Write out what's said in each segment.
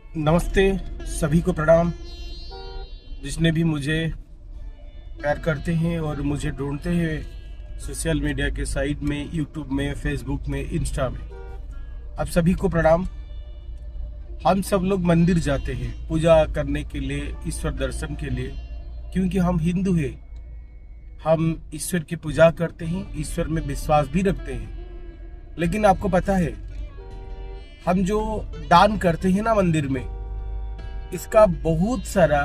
नमस्ते, सभी को प्रणाम। जिसने भी मुझे प्यार करते हैं और मुझे ढूंढते हैं सोशल मीडिया के साइट में, यूट्यूब में, फेसबुक में, इंस्टा में, आप सभी को प्रणाम। हम सब लोग मंदिर जाते हैं पूजा करने के लिए, ईश्वर दर्शन के लिए, क्योंकि हम हिंदू हैं। हम ईश्वर की पूजा करते हैं, ईश्वर में विश्वास भी रखते हैं। लेकिन आपको पता है, हम जो दान करते हैं ना मंदिर में, इसका बहुत सारा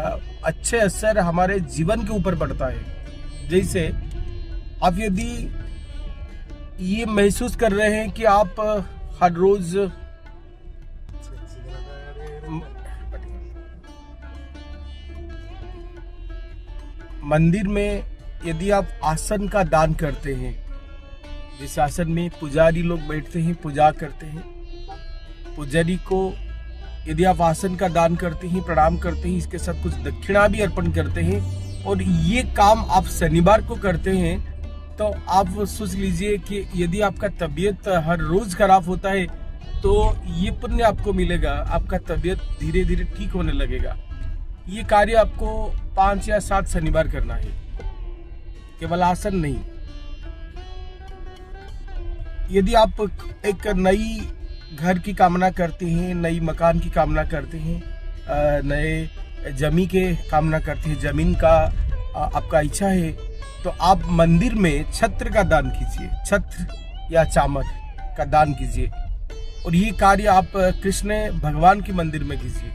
अच्छे असर हमारे जीवन के ऊपर पड़ता है। जैसे आप यदि ये महसूस कर रहे हैं कि आप हर रोज मंदिर में यदि आप आसन का दान करते हैं, जिस आसन में पुजारी लोग बैठते हैं, पूजा करते हैं, पुजारी को यदि आप आसन का दान करते हैं, प्रणाम करते हैं, इसके साथ कुछ दक्षिणा भी अर्पण करते हैं, और ये काम आप शनिवार को करते हैं, तो आप सोच लीजिए कि यदि आपका तबीयत हर रोज खराब होता है तो ये पुण्य आपको मिलेगा, आपका तबीयत धीरे धीरे ठीक होने लगेगा। ये कार्य आपको 5 या 7 शनिवार करना है, केवल आसन नहीं। यदि आप एक नई घर की कामना करते हैं, नई मकान की कामना करते हैं, नए जमीन के कामना करते हैं, जमीन का आपका इच्छा है, तो आप मंदिर में छत्र का दान कीजिए, छत्र या चामर का दान कीजिए। और ये कार्य आप कृष्ण भगवान के मंदिर में कीजिए।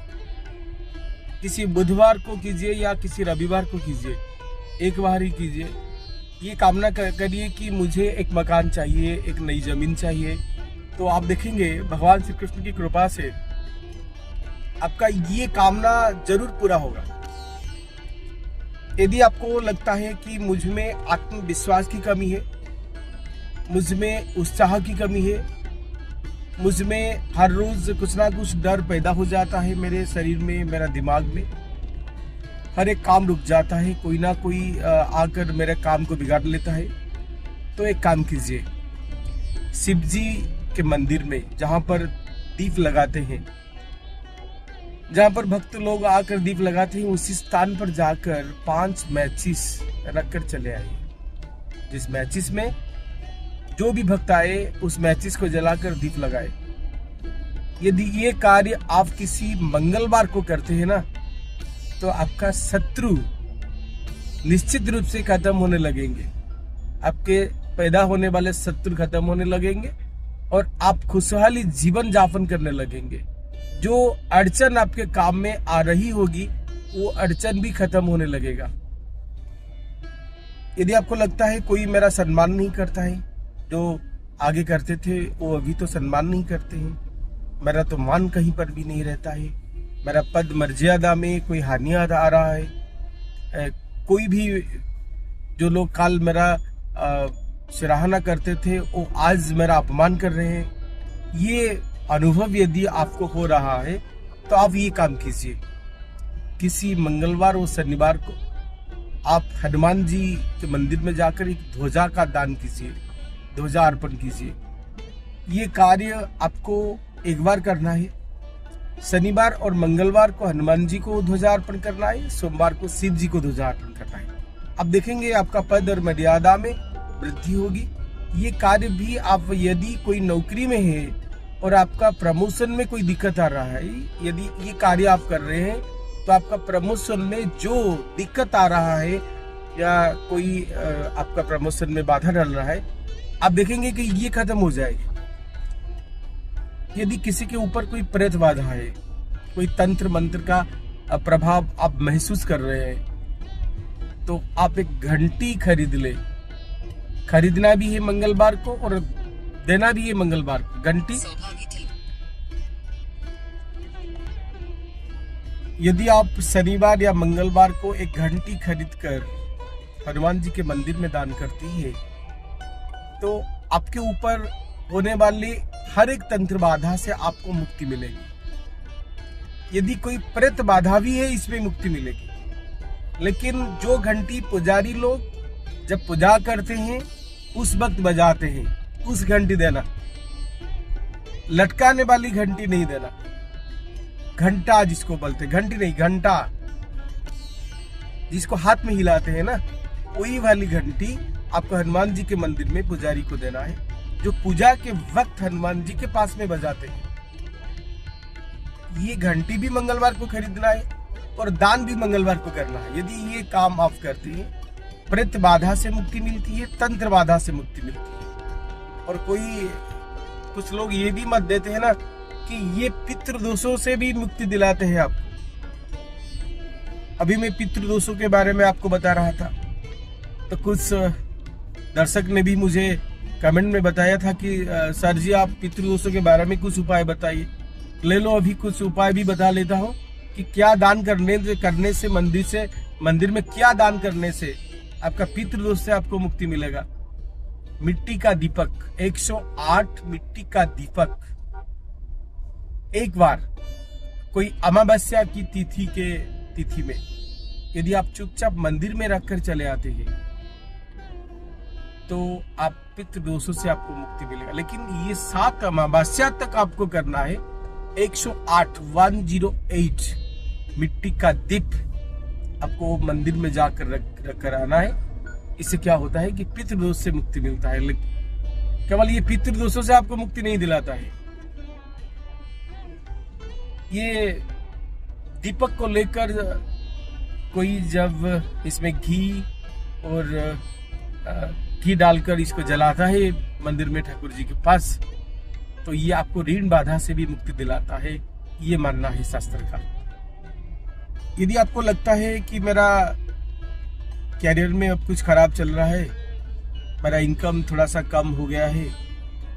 किसी बुधवार को कीजिए या किसी रविवार को कीजिए, एक बार ही कीजिए। ये कामना करिए कि मुझे एक मकान चाहिए, एक नई जमीन चाहिए, तो आप देखेंगे भगवान श्री कृष्ण की कृपा से आपका ये कामना जरूर पूरा होगा। यदि आपको लगता है कि मुझ में आत्मविश्वास की कमी है, मुझ में उत्साह की कमी है, मुझ में हर रोज कुछ ना कुछ डर पैदा हो जाता है, मेरे शरीर में, मेरा दिमाग में हर एक काम रुक जाता है, कोई ना कोई आकर मेरे काम को बिगाड़ लेता है, तो एक काम कीजिए। शिव जी के मंदिर में जहां पर दीप लगाते हैं, जहां पर भक्त लोग आकर दीप लगाते हैं, उसी स्थान पर जाकर 5 मैचिस रखकर चले आइए। जिस मैचिस में जो भी भक्त आए, उस मैचिस को जलाकर दीप लगाए। यदि ये कार्य आप किसी मंगलवार को करते हैं ना, तो आपका शत्रु निश्चित रूप से खत्म होने लगेंगे, आपके पैदा होने वाले शत्रु खत्म होने लगेंगे और आप खुशहाली जीवन यापन करने लगेंगे। जो अड़चन आपके काम में आ रही होगी, वो अड़चन भी खत्म होने लगेगा। यदि आपको लगता है कोई मेरा सम्मान नहीं करता है, जो आगे करते थे वो अभी तो सम्मान नहीं करते हैं, मेरा तो मान कहीं पर भी नहीं रहता है, मेरा पद मर्यादा में कोई हानि आ रहा है, कोई भी जो लोग कल मेरा सराहना करते थे वो आज मेरा अपमान कर रहे हैं, ये अनुभव यदि आपको हो रहा है, तो आप ये काम कीजिए। किसी मंगलवार और शनिवार को आप हनुमान जी के मंदिर में जाकर एक ध्वजा का दान कीजिए, ध्वजा अर्पण कीजिए। ये कार्य आपको एक बार करना है। शनिवार और मंगलवार को हनुमान जी को ध्वजा अर्पण करना है, सोमवार को शिव जी को ध्वजा अर्पण करना है। आप देखेंगे आपका पद और मर्यादा में वृद्धि होगी। ये कार्य भी आप यदि कोई नौकरी में है और आपका प्रमोशन में कोई दिक्कत आ रहा है, यदि ये कार्य आप कर रहे हैं, तो आपका प्रमोशन में जो दिक्कत आ रहा है या कोई आपका प्रमोशन में बाधा डाल रहा है, आप देखेंगे कि ये खत्म हो जाएगा। यदि किसी के ऊपर कोई प्रेत बाधा है, कोई तंत्र मंत्र का प्रभाव आप महसूस कर रहे हैं, तो आप एक घंटी खरीद ले। खरीदना भी है मंगलवार को और देना भी है मंगलवार को घंटी। यदि आप शनिवार या मंगलवार को एक घंटी खरीदकर हनुमान जी के मंदिर में दान करती है, तो आपके ऊपर होने वाली हर एक तंत्र बाधा से आपको मुक्ति मिलेगी। यदि कोई प्रेत बाधा भी है, इसमें मुक्ति मिलेगी। लेकिन जो घंटी पुजारी लोग जब पूजा करते हैं उस वक्त बजाते हैं, उस घंटी देना, लटकाने वाली घंटी नहीं देना। घंटा जिसको बोलते, घंटी नहीं घंटा, जिसको हाथ में हिलाते हैं ना, वही वाली घंटी आपको हनुमान जी के मंदिर में पुजारी को देना है, जो पूजा के वक्त हनुमान जी के पास में बजाते हैं। ये घंटी भी मंगलवार को खरीदना है और दान भी मंगलवार को करना है। यदि ये काम आप करते हैं, प्रेत बाधा से मुक्ति मिलती है, तंत्र बाधा से मुक्ति मिलती है। और कुछ लोग ये भी मत देते हैं ना कि ये पितृदोषों से भी मुक्ति दिलाते हैं आपको। अभी मैं पितृदोषों के बारे में आपको बता रहा था, तो कुछ दर्शक ने भी मुझे कमेंट में बताया था कि सर जी आप पितृदोषों के बारे में कुछ उपाय बताइए। ले लो, अभी कुछ उपाय भी बता लेता हूँ कि क्या दान करने से मंदिर में क्या दान करने से आपका पितृदोष से आपको मुक्ति मिलेगा। मिट्टी का दीपक, 108 मिट्टी का दीपक, एक बार कोई अमावस्या की तिथि में यदि आप चुपचाप मंदिर में रखकर चले आते हैं तो आप पितृदोषों से आपको मुक्ति मिलेगा। लेकिन ये 7 अमावस्या तक आपको करना है। 108 मिट्टी का दीप आपको मंदिर में जाकर रख कर आना है। इससे क्या होता है कि पितृदोष से मुक्ति मिलता है। केवल ये पितृदोषों से आपको मुक्ति नहीं दिलाता है। ये दीपक को लेकर कोई जब इसमें घी डालकर इसको जलाता है मंदिर में ठाकुर जी के पास, तो ये आपको ऋण बाधा से भी मुक्ति दिलाता है। ये मानना है शास्त्र का। यदि आपको लगता है कि मेरा कैरियर में अब कुछ खराब चल रहा है, मेरा इनकम थोड़ा सा कम हो गया है,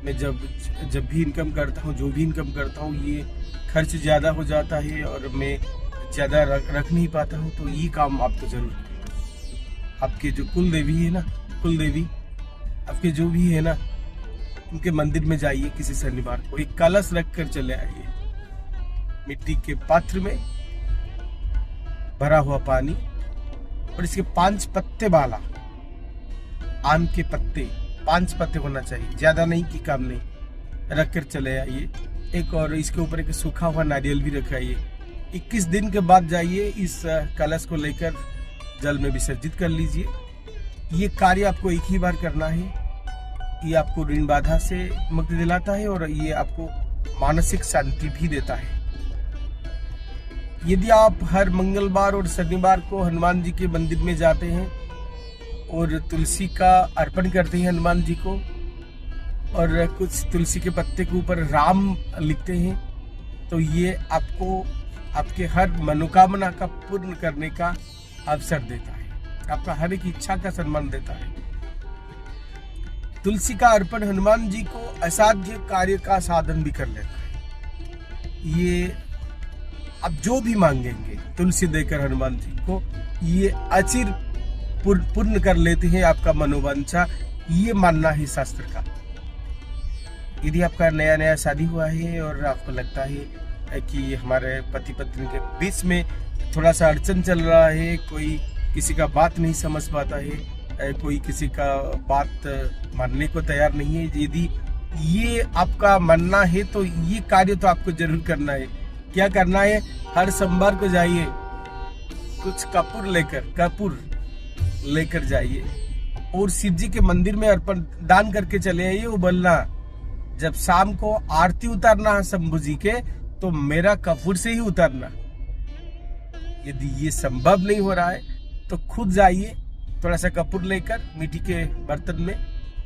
मैं जब भी इनकम करता हूँ, जो भी इनकम करता हूँ, ये खर्च ज़्यादा हो जाता है और मैं ज़्यादा रख नहीं पाता हूँ, तो ये काम आपको जरूर करें। आपके जो कुल देवी आपके जो भी है ना, उनके मंदिर में जाइए। किसी शनिवार को एक कलश रख कर चले आइए, मिट्टी के पात्र में भरा हुआ पानी, और इसके 5 पत्ते वाला आम के पत्ते, 5 पत्ते होना चाहिए, ज्यादा नहीं कि कम नहीं, रख कर चले आइए। एक और इसके ऊपर एक सूखा हुआ नारियल भी रखाइए। 21 दिन के बाद जाइए, इस कलश को लेकर जल में विसर्जित कर लीजिए। ये कार्य आपको एक ही बार करना है। ये आपको ऋण बाधा से मुक्ति दिलाता है और ये आपको मानसिक शांति भी देता है। यदि आप हर मंगलवार और शनिवार को हनुमान जी के मंदिर में जाते हैं और तुलसी का अर्पण करते हैं हनुमान जी को, और कुछ तुलसी के पत्ते के ऊपर राम लिखते हैं, तो ये आपको आपके हर मनोकामना का पूर्ण करने का अवसर देता है, आपका हर एक इच्छा का सम्मान देता है। तुलसी का अर्पण हनुमान जी को असाध्य कार्य का साधन भी कर लेता है। ये आप जो भी मांगेंगे तुलसी देकर हनुमान जी को, ये अचिर पूर्ण कर लेते हैं आपका मनोवांछा। ये मानना है शास्त्र का। यदि आपका नया शादी हुआ है और आपको लगता है कि हमारे पति पत्नी के बीच में थोड़ा सा अड़चन चल रहा है, कोई किसी का बात नहीं समझ पाता है, कोई किसी का बात मानने को तैयार नहीं है, यदि ये आपका मानना है तो ये कार्य तो आपको जरूर करना है। क्या करना है? हर सोमवार को जाइए, कुछ कपूर लेकर जाइए और शिव जी के मंदिर में अर्पण दान करके चले आइए। वो बोलना जब शाम को आरती उतारना है शंभू जी के, तो मेरा कपूर से ही उतारना। यदि ये संभव नहीं हो रहा है तो खुद जाइए, थोड़ा सा कपूर लेकर मिट्टी के बर्तन में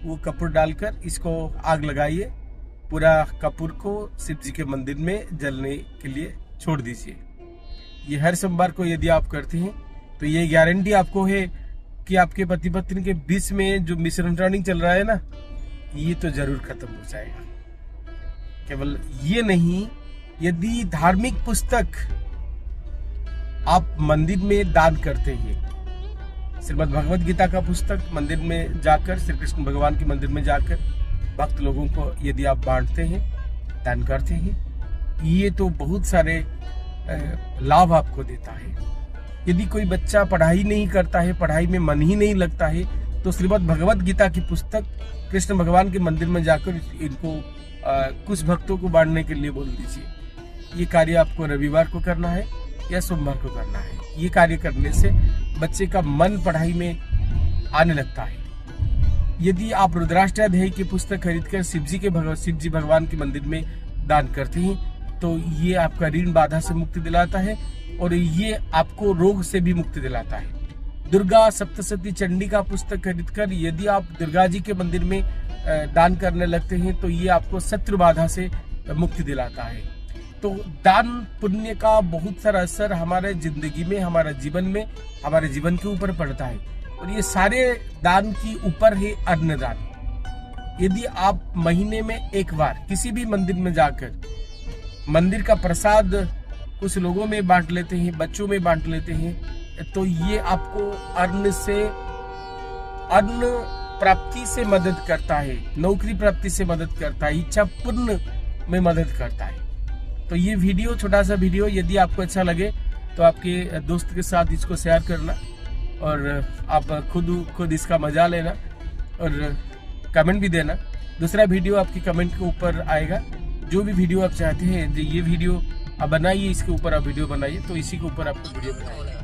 वो कपूर डालकर इसको आग लगाइए, पूरा कपूर को शिव जी के मंदिर में जलने के लिए छोड़ दीजिए। ये हर सोमवार को यदि आप करते हैं तो ये गारंटी आपको है कि आपके पति पत्नी के बीच में जो मिसअंडरस्टैंडिंग चल रहा है ना, ये तो जरूर खत्म हो जाएगा। केवल ये नहीं, यदि धार्मिक पुस्तक आप मंदिर में दान करते हैं, श्रीमद् भगवद गीता का पुस्तक मंदिर में जाकर, श्री कृष्ण भगवान के मंदिर में जाकर भक्त लोगों को यदि आप बांटते हैं, दान करते हैं, ये तो बहुत सारे लाभ आपको देता है। यदि कोई बच्चा पढ़ाई नहीं करता है, पढ़ाई में मन ही नहीं लगता है, तो श्रीमद् भगवद गीता की पुस्तक कृष्ण भगवान के मंदिर में जाकर इनको कुछ भक्तों को बांटने के लिए बोल दीजिए। ये कार्य आपको रविवार को करना है या सोमवार को करना है। ये कार्य करने से बच्चे का मन पढ़ाई में आने लगता है। यदि आप रुद्राष्टाध्यायी की पुस्तक खरीदकर शिव जी भगवान के मंदिर में दान करते हैं तो ये आपका ऋण बाधा से मुक्ति दिलाता है और ये आपको रोग से भी मुक्ति दिलाता है। दुर्गा सप्तशती चंडी का पुस्तक खरीदकर यदि आप दुर्गा जी के मंदिर में दान करने लगते हैं तो ये आपको शत्रु बाधा से मुक्ति दिलाता है। तो दान पुण्य का बहुत सारा असर हमारे जिंदगी में, हमारे जीवन में, हमारे जीवन के ऊपर पड़ता है और ये सारे दान की ऊपर है अन्नदान। यदि आप महीने में एक बार किसी भी मंदिर में जाकर मंदिर का प्रसाद कुछ लोगों में बांट लेते हैं, बच्चों में बांट लेते हैं, तो ये आपको अन्न प्राप्ति से मदद करता है, नौकरी प्राप्ति से मदद करता है, इच्छा पूर्ण में मदद करता है। तो ये वीडियो, छोटा सा वीडियो, यदि आपको अच्छा लगे तो आपके दोस्त के साथ इसको शेयर करना और आप खुद इसका मजा लेना और कमेंट भी देना। दूसरा वीडियो आपकी कमेंट के ऊपर आएगा। जो भी वीडियो आप चाहते हैं, ये वीडियो आप बनाइए, इसके ऊपर आप वीडियो बनाइए, तो इसी के ऊपर आपको वीडियो बनाइए।